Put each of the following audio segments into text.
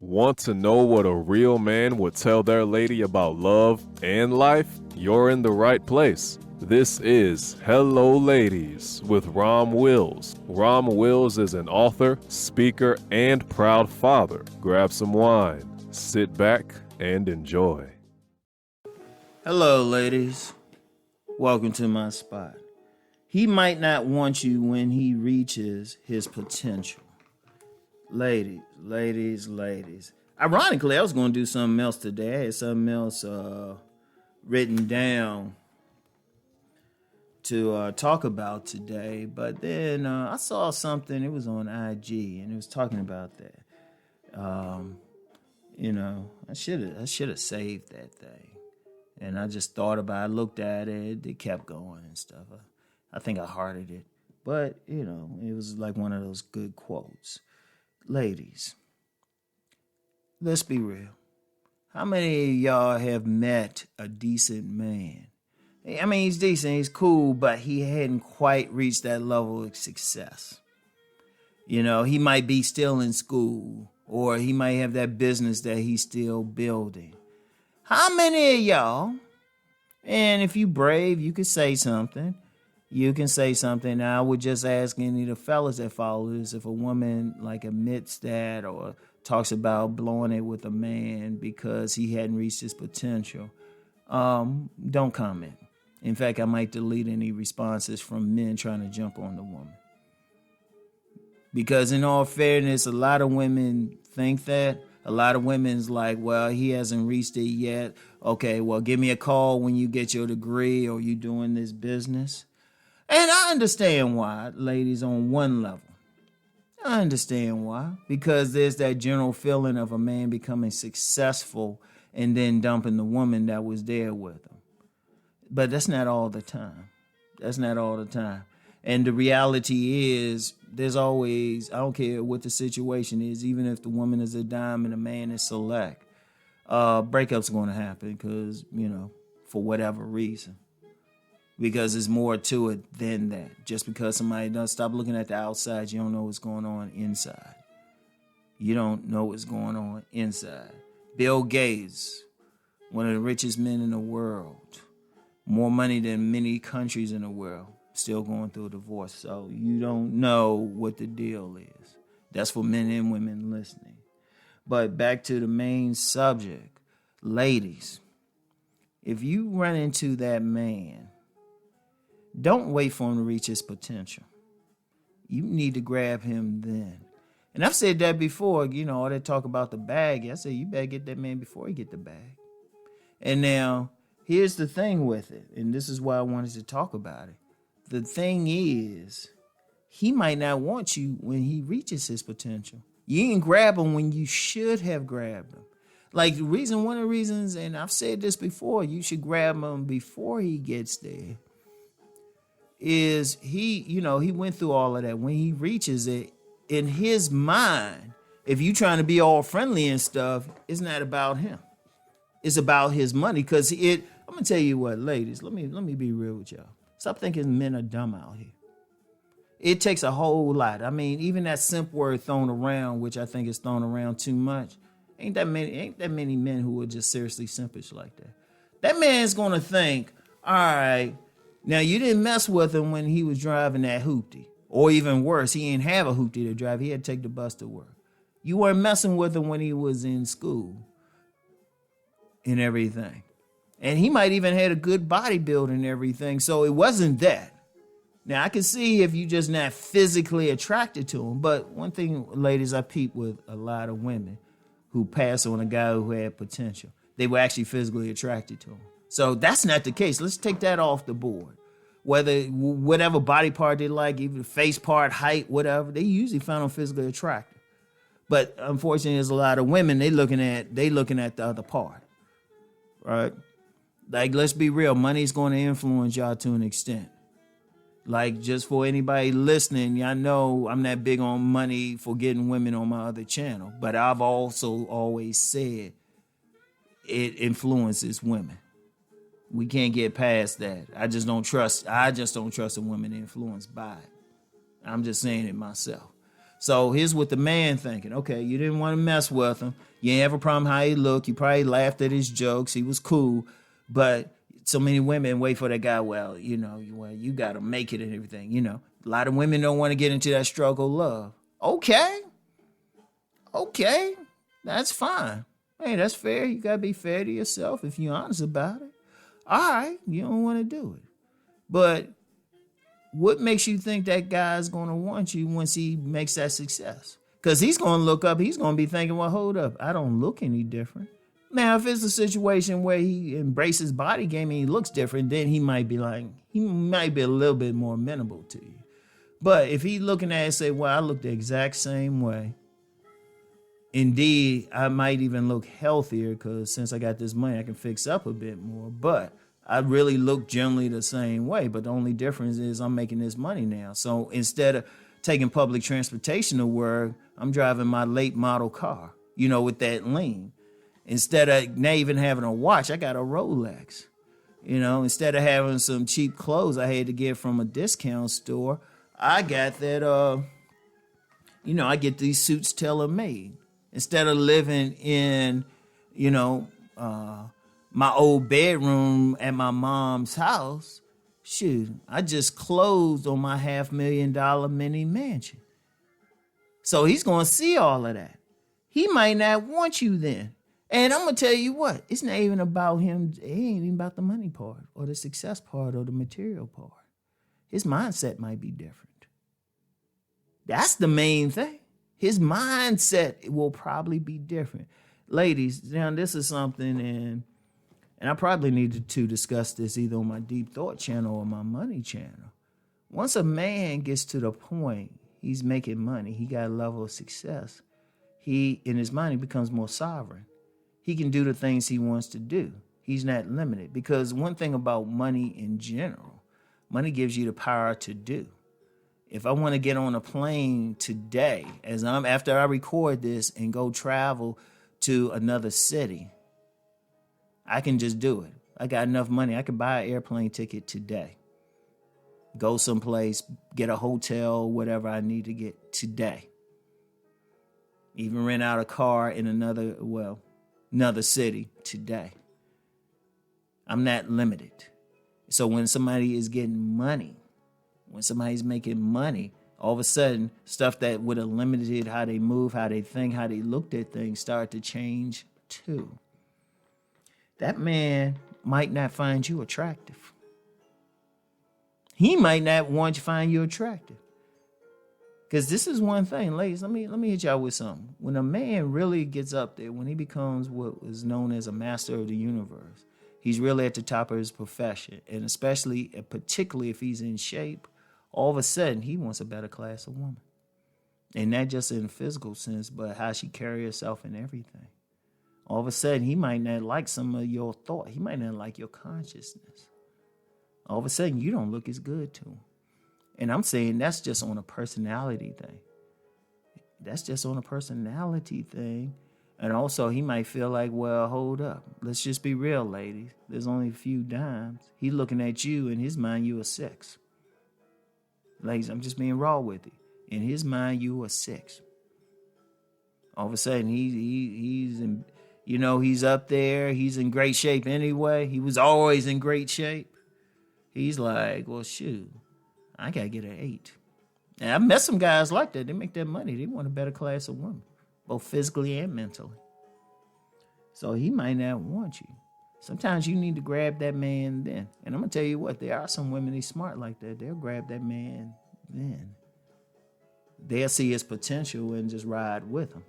Want to know what a real man would tell their lady about love and life? You're in the right place. This is Hello Ladies with Rom Wills. Rom Wills is an author, speaker, and proud father. Grab some wine, sit back, and enjoy. Hello, ladies. Welcome to my spot. He might not want you when he reaches his potential. Ladies. Ironically, I was going to do something else today. I had something else written down to talk about today. But then I saw something. It was on IG, and it was talking about that. I should have saved that thing. And I just thought about it, looked at it. It kept going and stuff. I think I hearted it. But, it was like one of those good quotes. Ladies, let's be real. How many of y'all have met a decent man? I mean, he's decent, he's cool, but he hadn't quite reached that level of success. He might be still in school, or he might have that business that he's still building. How many of y'all, and if you brave, you could say something. Now, I would just ask any of the fellas that follow this, if a woman admits that or talks about blowing it with a man because he hadn't reached his potential, don't comment. In fact, I might delete any responses from men trying to jump on the woman. Because in all fairness, a lot of women think that. A lot of women's like, well, he hasn't reached it yet. Okay, well, give me a call when you get your degree or you doing this business. And I understand why, ladies, on one level. I understand why. Because there's that general feeling of a man becoming successful and then dumping the woman that was there with him. But that's not all the time. And the reality is, there's always, I don't care what the situation is, even if the woman is a dime and the man is select, breakups going to happen because, for whatever reason. Because there's more to it than that. Just because somebody doesn't stop looking at the outside, you don't know what's going on inside. Bill Gates, one of the richest men in the world, more money than many countries in the world, still going through a divorce. So you don't know what the deal is. That's for men and women listening. But back to the main subject. Ladies, if you run into that man, don't wait for him to reach his potential. You need to grab him then. And I've said that before, all that talk about the bag. I said, you better get that man before he get the bag. And now, here's the thing with it. And this is why I wanted to talk about it. The thing is, he might not want you when he reaches his potential. You didn't grab him when you should have grabbed him. One of the reasons, and I've said this before, you should grab him before he gets there, is he went through all of that. When he reaches it, in his mind, if you trying to be all friendly and stuff, it's not about him. It's about his money. Because I'm going to tell you what, ladies, let me be real with y'all. Stop thinking men are dumb out here. It takes a whole lot. I mean, even that simp word thrown around, which I think is thrown around too much, ain't that many men who are just seriously simpish like that. That man's going to think, all right, now, you didn't mess with him when he was driving that hoopty. Or even worse, he didn't have a hoopty to drive. He had to take the bus to work. You weren't messing with him when he was in school and everything. And he might even had a good body build and everything. So it wasn't that. Now, I can see if you're just not physically attracted to him. But one thing, ladies, I peep with a lot of women who pass on a guy who had potential. They were actually physically attracted to him. So that's not the case. Let's take that off the board. Whatever body part they like, even face part, height, whatever, they usually find them physically attractive. But unfortunately, there's a lot of women, they looking at the other part, right? Let's be real, money's going to influence y'all to an extent. Just for anybody listening, y'all know I'm not big on money for getting women on my other channel. But I've also always said it influences women. We can't get past that. I just don't trust a woman influenced by it. I'm just saying it myself. So here's what the man thinking. Okay, you didn't want to mess with him. You ain't have a problem how he looked. You probably laughed at his jokes. He was cool. But so many women wait for that guy. Well, you got to make it and everything. A lot of women don't want to get into that struggle of love. Okay, that's fine. Hey, that's fair. You got to be fair to yourself if you're honest about it. All right, you don't want to do it. But what makes you think that guy's going to want you once he makes that success? Because he's going to look up, he's going to be thinking, well, hold up, I don't look any different. Now, if it's a situation where he embraces body game and he looks different, then he might be a little bit more amenable to you. But if he's looking at it and say, well, I look the exact same way. Indeed, I might even look healthier because since I got this money, I can fix up a bit more. But I really look generally the same way. But the only difference is I'm making this money now. So instead of taking public transportation to work, I'm driving my late model car, with that lean. Instead of not even having a watch, I got a Rolex. Instead of having some cheap clothes I had to get from a discount store, I got that, I get these suits tailor-made. Instead of living in, my old bedroom at my mom's house, I just closed on my $500,000 mini mansion. So he's going to see all of that. He might not want you then. And I'm going to tell you what, it's not even about him. It ain't even about the money part or the success part or the material part. His mindset might be different. That's the main thing. His mindset will probably be different. Ladies, now this is something, and I probably need to discuss this either on my Deep Thought channel or my Money channel. Once a man gets to the point he's making money, he got a level of success, in his mind, he becomes more sovereign. He can do the things he wants to do. He's not limited. Because one thing about money in general, money gives you the power to do. If I want to get on a plane today, after I record this and go travel to another city, I can just do it. I got enough money. I can buy an airplane ticket today. Go someplace, get a hotel, whatever I need to get today. Even rent out a car in another city today. I'm not limited. So when somebody is getting money, when somebody's making money, all of a sudden, stuff that would have limited how they move, how they think, how they looked at things start to change too. That man might not find you attractive. He might not want to find you attractive. Because this is one thing, ladies, let me hit y'all with something. When a man really gets up there, when he becomes what is known as a master of the universe, he's really at the top of his profession. And particularly if he's in shape, all of a sudden, he wants a better class of woman. And not just in a physical sense, but how she carries herself and everything. All of a sudden, he might not like some of your thought. He might not like your consciousness. All of a sudden, you don't look as good to him. And I'm saying that's just on a personality thing. That's just on a personality thing. And also, he might feel like, well, hold up. Let's just be real, ladies. There's only a few dimes. He's looking at you. In his mind, you a 6. Ladies, I'm just being raw with you. In his mind, you a 6. All of a sudden, he's in, he's up there. He's in great shape anyway. He was always in great shape. He's like, well, shoot, I got to get an 8. And I've met some guys like that. They make that money. They want a better class of women, both physically and mentally. So he might not want you. Sometimes you need to grab that man then. And I'm going to tell you what, there are some women that smart like that. They'll grab that man then. They'll see his potential and just ride with him.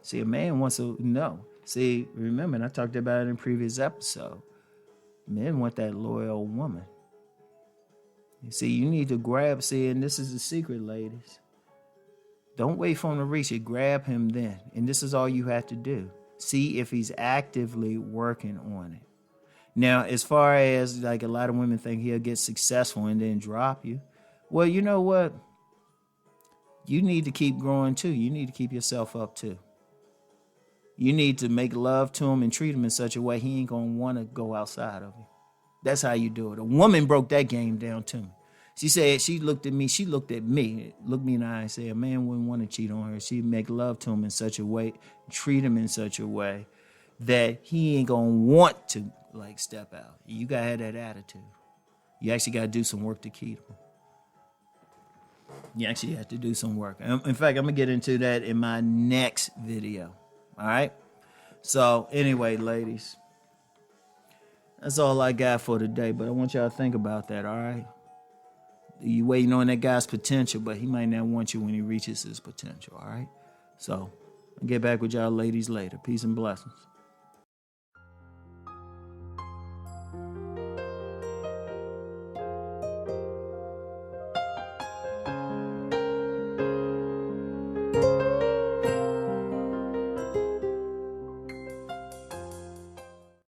See, a man wants to know. See, remember, and I talked about it in a previous episode. Men want that loyal woman. You see, you need to grab, and this is the secret, ladies. Don't wait for him to reach it. Grab him then. And this is all you have to do. See if he's actively working on it. Now, as far as like a lot of women think he'll get successful and then drop you. Well, you know what? You need to keep growing too. You need to keep yourself up too. You need to make love to him and treat him in such a way he ain't going to want to go outside of you. That's how you do it. A woman broke that game down to me. She said she looked at me looked me in the eye and said a man wouldn't want to cheat on her. She'd make love to him in such a way, treat him in such a way that he ain't gonna want to like step out. You gotta have that attitude. You actually gotta do some work to keep him. You actually have to do some work. In fact, I'm gonna get into that in my next video. All right. So anyway, ladies, that's all I got for today. But I want y'all to think about that. All right. You waiting on that guy's potential, but he might not want you when he reaches his potential. All right. So I'll get back with y'all ladies later. Peace and blessings.